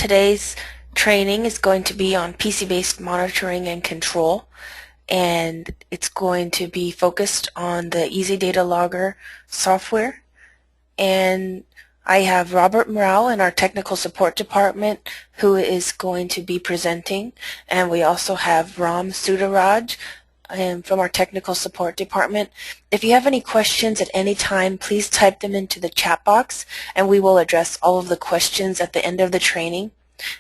Today's training is going to be on PC-based monitoring and control, and it's going to be focused on the Easy Data Logger software. And I have Robert Morale in our technical support department who is going to be presenting, and we also have Ram Sudaraj from our technical support department. If you have any questions at any time, please type them into the chat box and we will address all of the questions at the end of the training.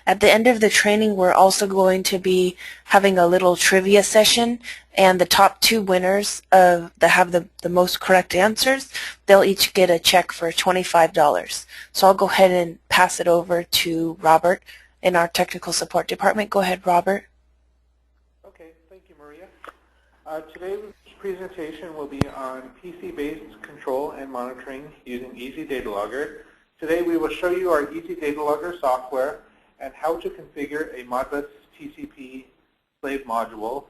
At the end of the training, we're also going to be having a little trivia session, and the top two winners that have the most correct answers, they'll each get a check for $25. So I'll go ahead and pass it over to Robert in our technical support department. Go ahead, Robert. Okay, thank you, Maria. Today's presentation will be on PC-based control and monitoring using Easy Data Logger. Today we will show you our Easy Data Logger software and how to configure a Modbus TCP slave module.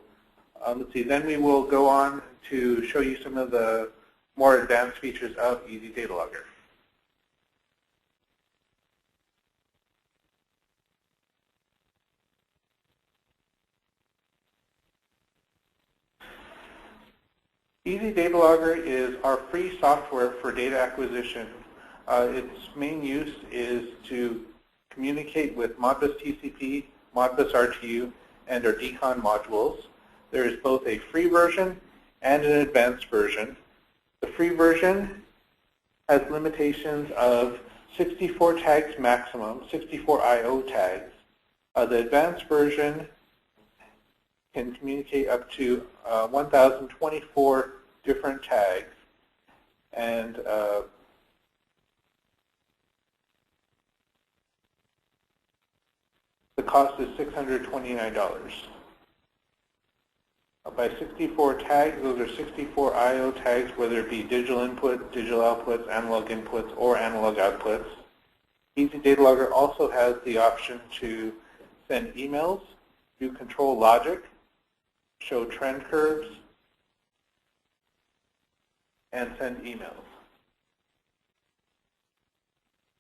Then we will go on to show you some of the more advanced features of Easy Data Logger. Easy Data Logger is our free software for data acquisition. Its main use is to communicate with Modbus TCP, Modbus RTU, and our DCON modules. There is both a free version and an advanced version. The free version has limitations of 64 tags maximum, 64 I/O tags. The advanced version can communicate up to 1,024 different tags, and the cost is $629. By 64 tags, those are 64 I/O tags, whether it be digital input, digital outputs, analog inputs, or analog outputs. Easy Data Logger also has the option to send emails, do control logic, show trend curves, and send emails.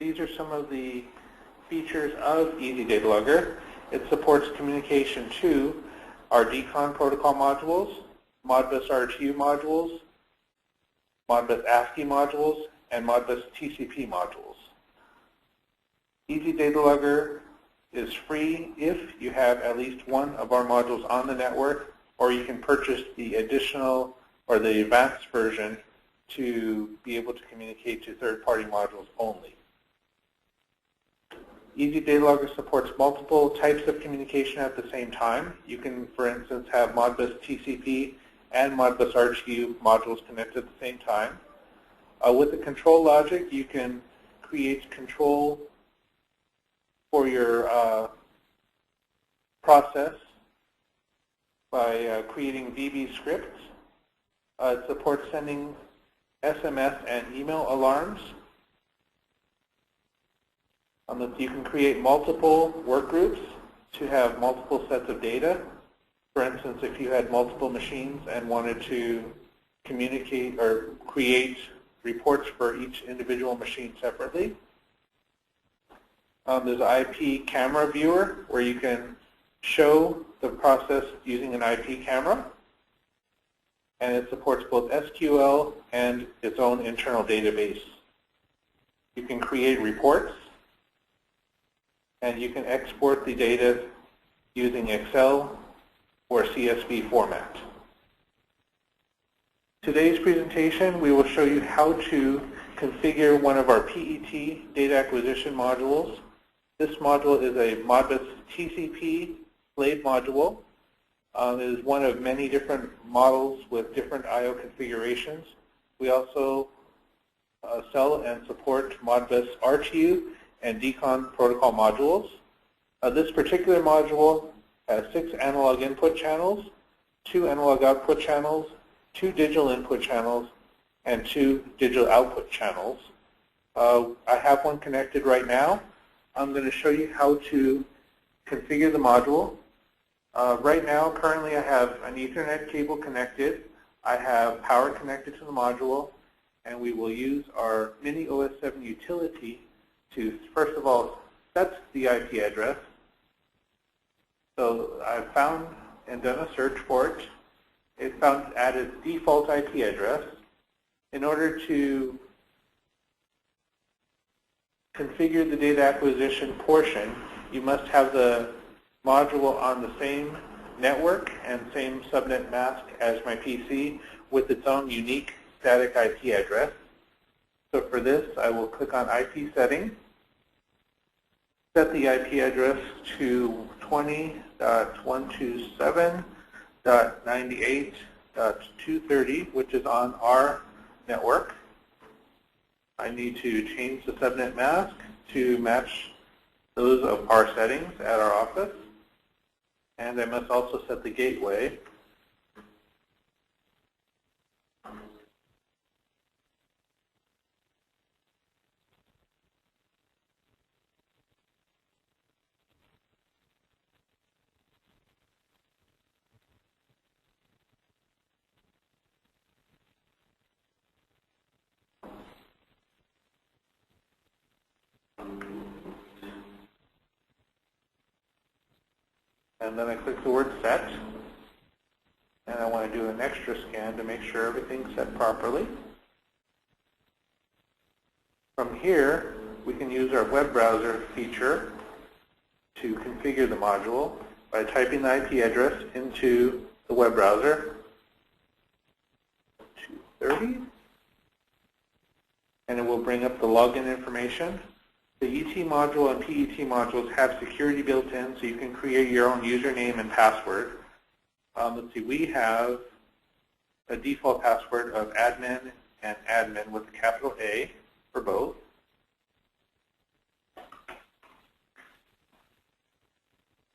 These are some of the features of Easy Data Logger. It supports communication to our DCON protocol modules, Modbus RTU modules, Modbus ASCII modules, and Modbus TCP modules. Easy Data Logger is free if you have at least one of our modules on the network, or you can purchase the additional or the advanced version to be able to communicate to third-party modules only. Easy Data Logger supports multiple types of communication at the same time. You can, for instance, have Modbus TCP and Modbus RTU modules connected at the same time. With the control logic, you can create control for your process by creating VB scripts. It supports sending SMS and email alarms. You can create multiple work groups to have multiple sets of data. For instance, if you had multiple machines and wanted to communicate or create reports for each individual machine separately. There's an IP camera viewer where you can show the process using an IP camera. And it supports both SQL and its own internal database. You can create reports, and you can export the data using Excel or CSV format. Today's presentation, we will show you how to configure one of our PET data acquisition modules. This module is a Modbus TCP slave module. It is one of many different models with different I/O configurations. We also sell and support Modbus RTU and DCON protocol modules. This particular module has 6 analog input channels, 2 analog output channels, 2 digital input channels, and 2 digital output channels. I have one connected right now. I'm going to show you how to configure the module. Right now, currently I have an Ethernet cable connected. I have power connected to the module, and we will use our Mini OS7 utility to, first of all, That's the IP address. So I've found and done a search for it. It found at its default IP address. In order to configure the data acquisition portion, you must have the module on the same network and same subnet mask as my PC with its own unique static IP address. So for this, I will click on IP settings, set the IP address to 20.127.98.230, which is on our network. I need to change the subnet mask to match those of our settings at our office. And I must also set the gateway. And then I click the word set. And I want to do an extra scan to make sure everything's set properly. From here, we can use our web browser feature to configure the module by typing the IP address into the web browser, 230, and it will bring up the login information. The ET module and PET modules have security built in, so you can create your own username and password. Let's see, we have a default password of admin and admin with a capital A for both.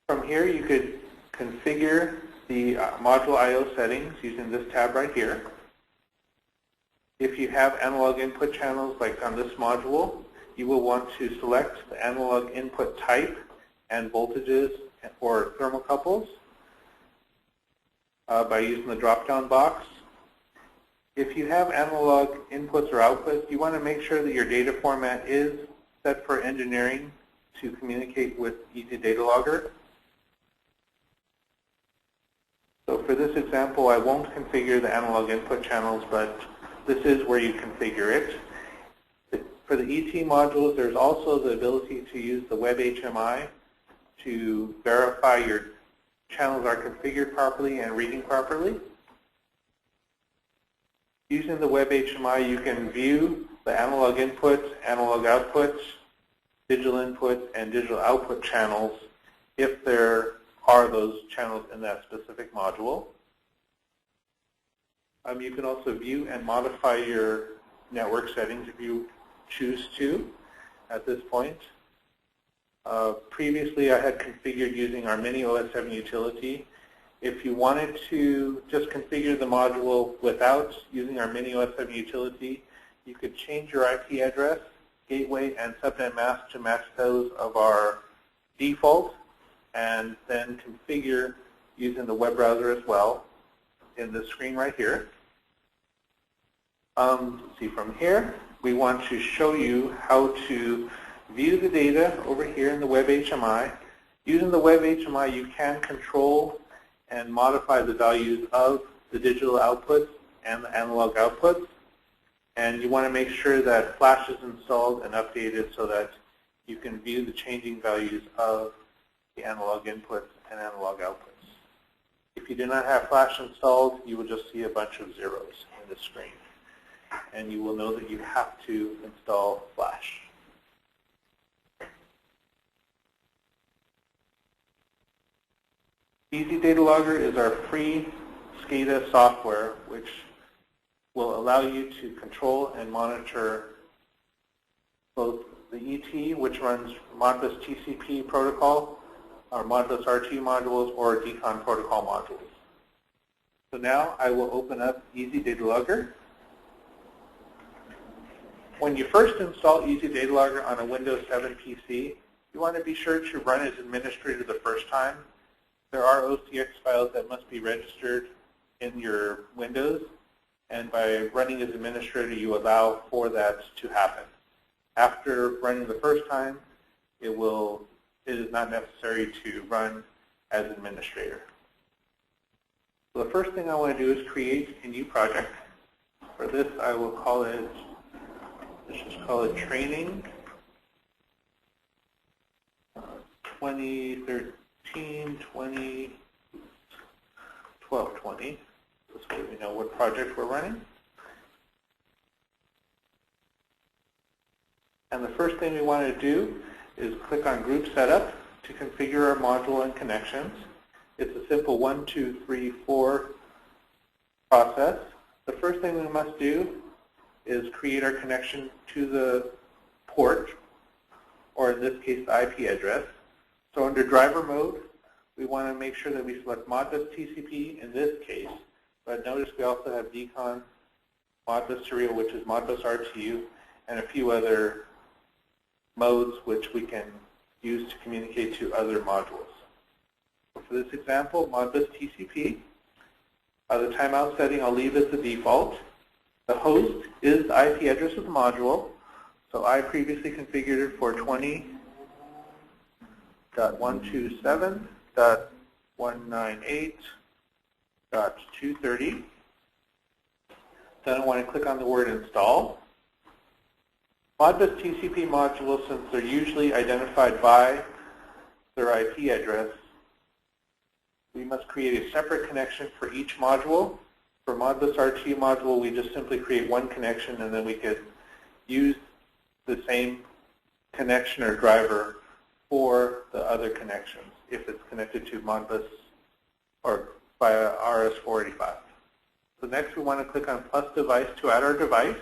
From here, you could configure the module I/O settings using this tab right here. If you have analog input channels like on this module, you will want to select the analog input type and voltages or thermocouples by using the drop-down box. If you have analog inputs or outputs, you want to make sure that your data format is set for engineering to communicate with Easy Data Logger. So for this example, I won't configure the analog input channels, but this is where you configure it. For the ET modules, there's also the ability to use the web HMI to verify your channels are configured properly and reading properly. Using the web HMI, you can view the analog inputs, analog outputs, digital inputs, and digital output channels if there are those channels in that specific module. You can also view and modify your network settings if you choose to at this point. Previously, I had configured using our Mini OS7 utility. If you wanted to just configure the module without using our Mini OS7 utility, you could change your IP address, gateway, and subnet mask to match those of our default, and then configure using the web browser as well in the screen right here. See, from here, we want to show you how to view the data over here in the web HMI. Using the web HMI, you can control and modify the values of the digital outputs and the analog outputs. And you want to make sure that Flash is installed and updated so that you can view the changing values of the analog inputs and analog outputs. If you do not have Flash installed, you will just see a bunch of zeros in the screen. And you will know that you have to install Flash. Easy Data Logger is our free SCADA software which will allow you to control and monitor both the ET, which runs Modbus TCP protocol, or Modbus RT modules, or DCON protocol modules. So now I will open up Easy Data Logger. When you first install Easy Data Logger on a Windows 7 PC, you want to be sure to run as administrator the first time. There are OCX files that must be registered in your Windows, and by running as administrator, you allow for that to happen. After running the first time, it is not necessary to run as administrator. So the first thing I want to do is create a new project. For this, I will call it, let's just call it Training 2013-2012-20. This way we know what project we're running. And the first thing we want to do is click on Group Setup to configure our module and connections. It's a simple 1, 2, 3, 4 process. The first thing we must do is create our connection to the port, or in this case, the IP address. So under driver mode, we want to make sure that we select Modbus TCP in this case, but notice we also have DCON, Modbus Serial, which is Modbus RTU, and a few other modes which we can use to communicate to other modules. For this example, Modbus TCP, the timeout setting I'll leave as the default. The host is the IP address of the module, so I previously configured it for 20.127.198.230. Then I want to click on the word install. Modbus TCP modules, since they're usually identified by their IP address, we must create a separate connection for each module. For Modbus RTU module, we just simply create one connection, and then we could use the same connection or driver for the other connections if it's connected to Modbus or via RS-485. So next we want to click on plus device to add our device.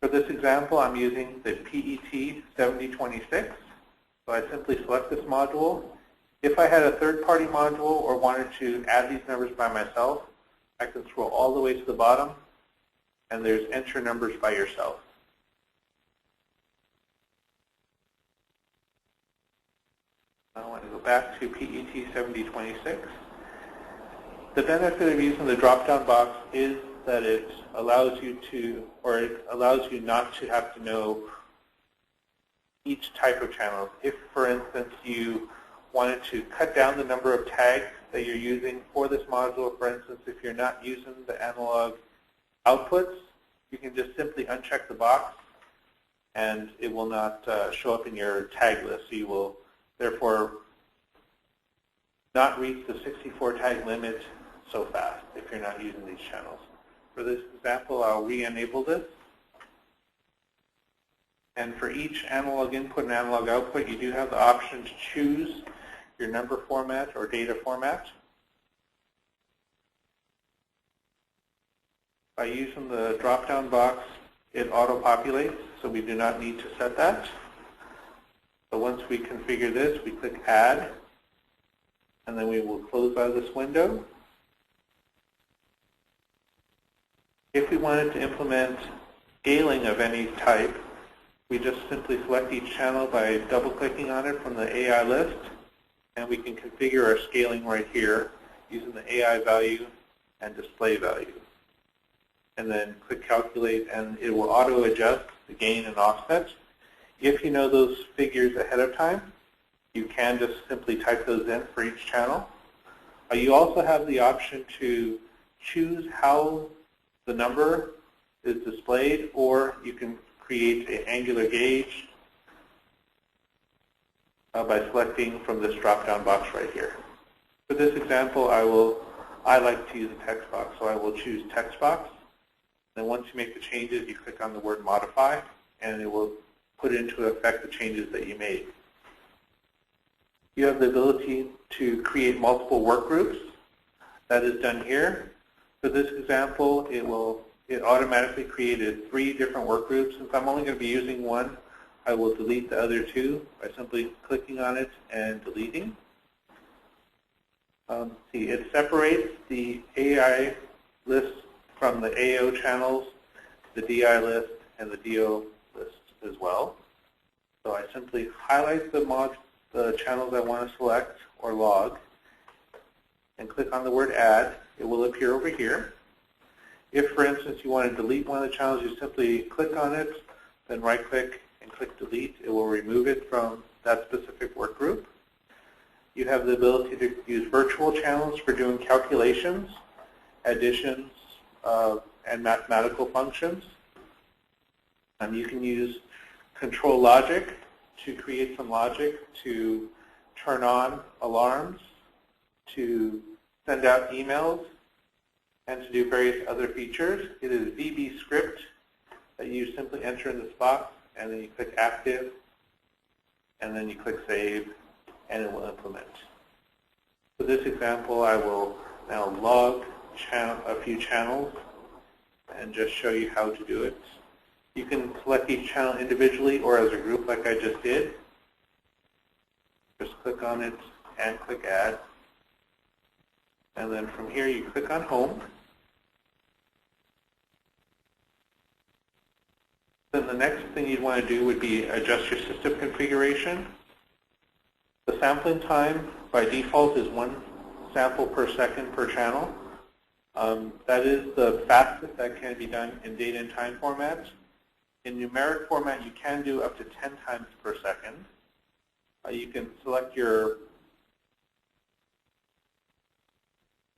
For this example, I'm using the PET 7026. So I simply select this module. If I had a third-party module or wanted to add these numbers by myself, I can scroll all the way to the bottom, and there's enter numbers by yourself. I want to go back to PET 7026. The benefit of using the drop-down box is that it allows you to, or it allows you not to have to know each type of channel. If, for instance, you wanted to cut down the number of tags that you're using for this module, for instance, if you're not using the analog outputs, you can just simply uncheck the box and it will not show up in your tag list. So you will therefore not reach the 64 tag limit so fast if you're not using these channels. For this example, I'll re-enable this. And for each analog input and analog output, you do have the option to choose your number format or data format. By using the drop-down box, it auto-populates, so we do not need to set that. So once we configure this, we click Add, and then we will close out of this window. If we wanted to implement scaling of any type, we just simply select each channel by double-clicking on it from the AI list, and we can configure our scaling right here using the AI value and display value. And then click Calculate, and it will auto-adjust the gain and offset. If you know those figures ahead of time, you can just simply type those in for each channel. You also have the option to choose how the number is displayed, or you can create an angular gauge by selecting from this drop-down box right here. For this example, I like to use a text box, so I will choose text box. Then once you make the changes, you click on the word modify, and it will put into effect the changes that you made. You have the ability to create multiple work groups. That is done here. For this example, it automatically created 3 different work groups. Since I'm only going to be using one, I will delete the other 2 by simply clicking on it and deleting. See, it separates the AI list from the AO channels, the DI list, and the DO list as well. So I simply highlight the channels I want to select or log and click on the word Add. It will appear over here. If, for instance, you want to delete one of the channels, you simply click on it, then right-click and click delete, it will remove it from that specific work group. You have the ability to use virtual channels for doing calculations, additions, and mathematical functions. You can use control logic to create some logic to turn on alarms, to send out emails, and to do various other features. It is VB script that you simply enter in this box, and then you click active, and then you click save, and it will implement. For this example, I will now log a few channels and just show you how to do it. You can select each channel individually or as a group like I just did. Just click on it and click add. And then from here you click on home. Then the next thing you'd want to do would be adjust your system configuration. The sampling time by default is 1 sample per second per channel. That is the fastest that can be done in date and time format. In numeric format, you can do up to 10 times per second. You can select your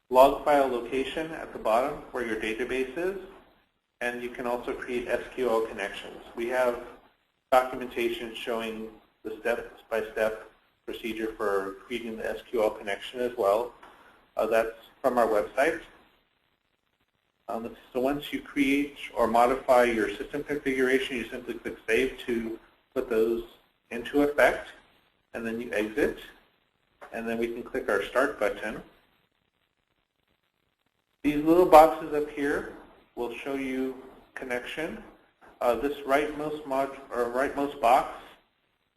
log file location at the bottom where your database is, and you can also create SQL connections. We have documentation showing the step-by-step procedure for creating the SQL connection as well. That's from our website. So once you create or modify your system configuration, you simply click Save to put those into effect, and then you exit, and then we can click our Start button. These little boxes up here will show you connection. This rightmost box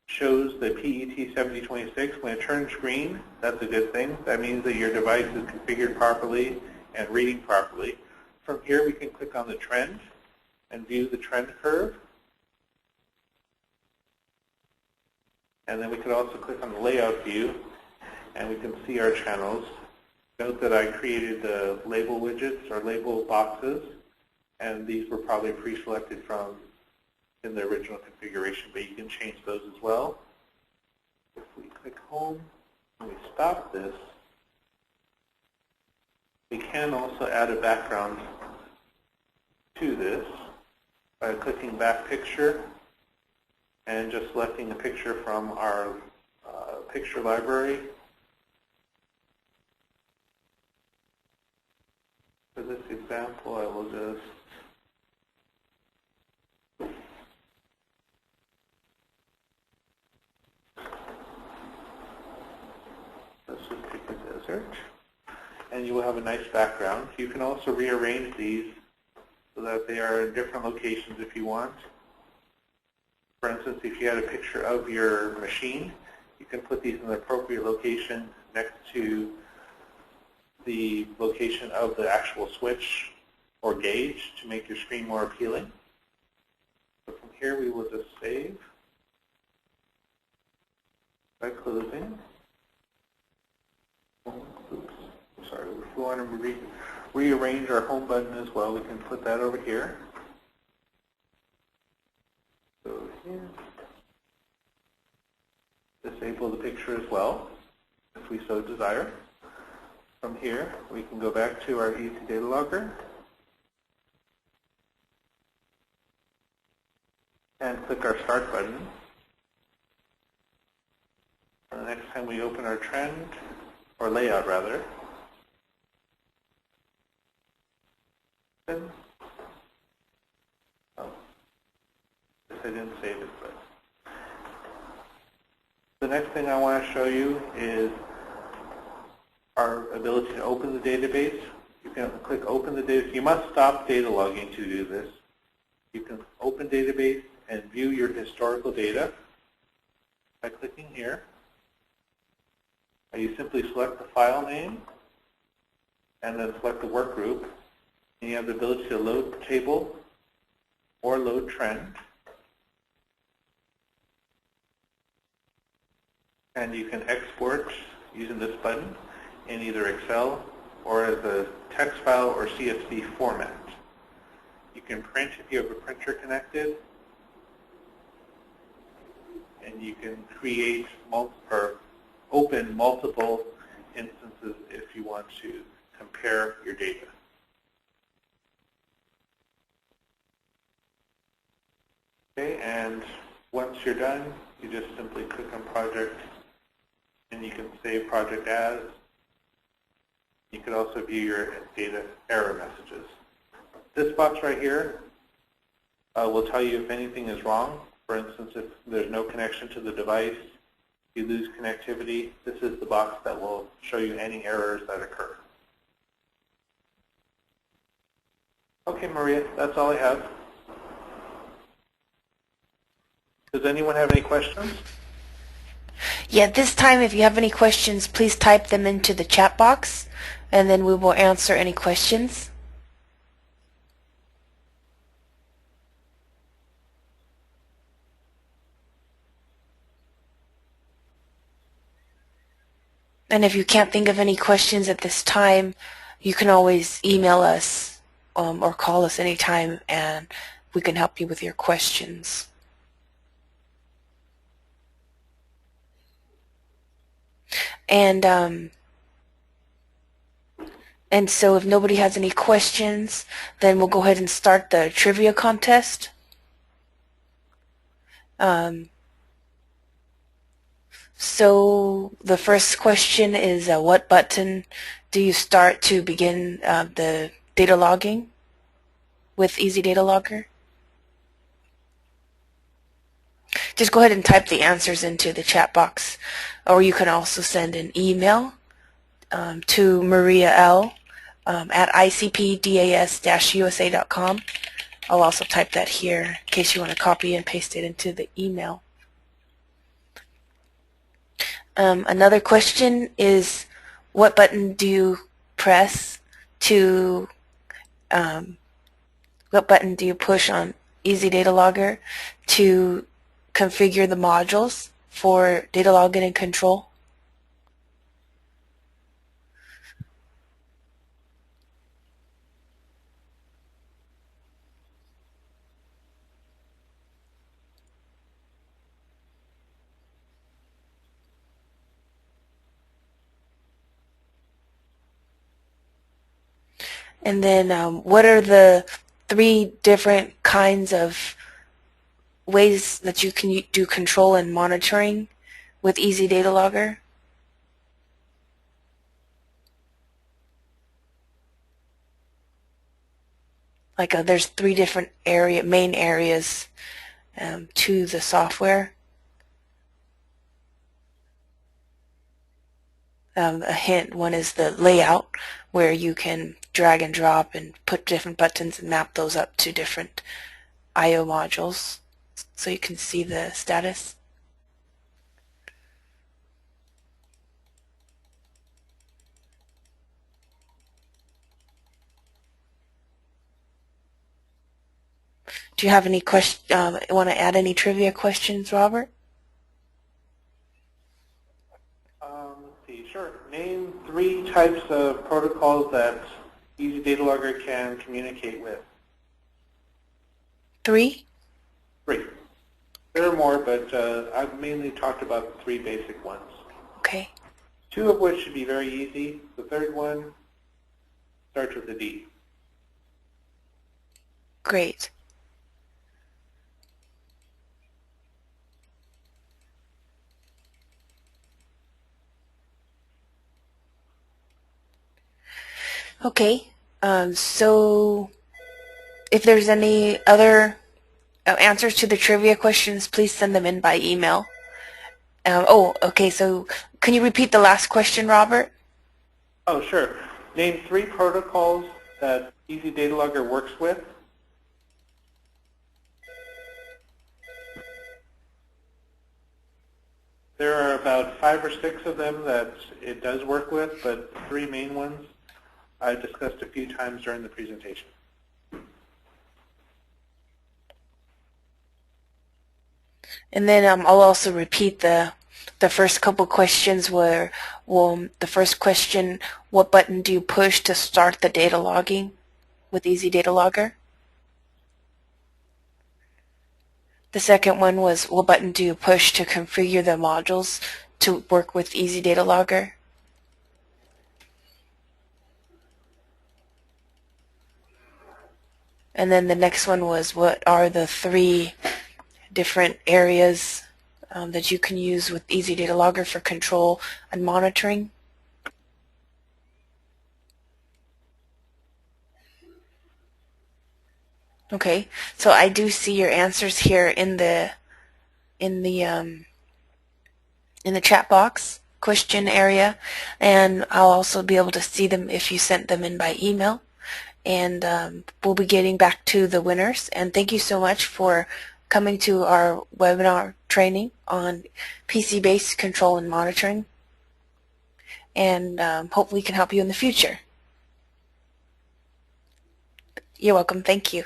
shows the PET 7026. When it turns green, that's a good thing. That means that your device is configured properly and reading properly. From here, we can click on the trend and view the trend curve. And then we could also click on the layout view, and we can see our channels. Note that I created the label widgets or label boxes, and these were probably pre-selected from in the original configuration, but you can change those as well. If we click home and we stop this, we can also add a background to this by clicking back picture and just selecting a picture from our picture library. For this example, I will just pick a desert, and you will have a nice background. You can also rearrange these so that they are in different locations if you want. For instance, if you had a picture of your machine, you can put these in the appropriate location next to the location of the actual switch or gauge to make your screen more appealing. So from here, we will just save by closing. Oops, sorry, if we want to rearrange our home button as well, we can put that over here. So here, disable the picture as well, if we so desire. From here, we can go back to our Easy Data Logger and click our Start button. And the next time we open our trend, or layout rather, oh, I didn't save it, but the next thing I want to show you is our ability to open the database. You can click Open the Database. You must stop data logging to do this. You can open database and view your historical data by clicking here. You simply select the file name and then select the work group. And you have the ability to load table or load trend. And you can export using this button in either Excel or as a text file or CSV format. You can print if you have a printer connected. and you can create or open multiple instances if you want to compare your data. Okay, and once you're done, you just simply click on Project, and you can save Project As. You can also view your data error messages. This box right here will tell you if anything is wrong. For instance, if there's no connection to the device, you lose connectivity, this is the box that will show you any errors that occur. Okay, Maria, that's all I have. Does anyone have any questions? Yeah, this time if you have any questions, please type them into the chat box, and then we will answer any questions. And if you can't think of any questions at this time, you can always email us or call us anytime, and we can help you with your questions. And so if nobody has any questions, then we'll go ahead and start the trivia contest. So the first question is, what button do you start to begin the data logging with Easy Data Logger? Just go ahead and type the answers into the chat box, or you can also send an email to Maria L. At icpdas-usa.com. I'll also type that here in case you want to copy and paste it into the email. Another question is, what button do you press to, what button do you push on Easy Data Logger to configure the modules for data login and control? And then what are the 3 different kinds of ways that you can do control and monitoring with Easy Data Logger? Like there's 3 different main areas to the software. A hint, one is the layout, where you can drag and drop and put different buttons and map those up to different I/O modules so you can see the status. Do you have any want to add any trivia questions, Robert? Let's see, sure. Name 3 types of protocols that Easy Data Logger can communicate with. 3? 3. There are more, but I've mainly talked about 3 basic ones. Okay. 2 of which should be very easy. The third one starts with a D. Great. Okay, so if there's any other answers to the trivia questions, please send them in by email. Okay, so can you repeat the last question, Robert? Oh, sure. Name 3 protocols that Easy Data Logger works with. There are about 5 or 6 of them that it does work with, but the 3 main ones I discussed a few times during the presentation. And then I'll also repeat the first couple questions where, the first question, what button do you push to start the data logging with Easy Data Logger? The second one was, what button do you push to configure the modules to work with Easy Data Logger? And then the next one was, what are the 3 different areas that you can use with Easy Data Logger for control and monitoring? Okay, so I do see your answers here in the chat box question area, and I'll also be able to see them if you sent them in by email. And we'll be getting back to the winners. And thank you so much for coming to our webinar training on PC-based control and monitoring. And hopefully we can help you in the future. You're welcome. Thank you.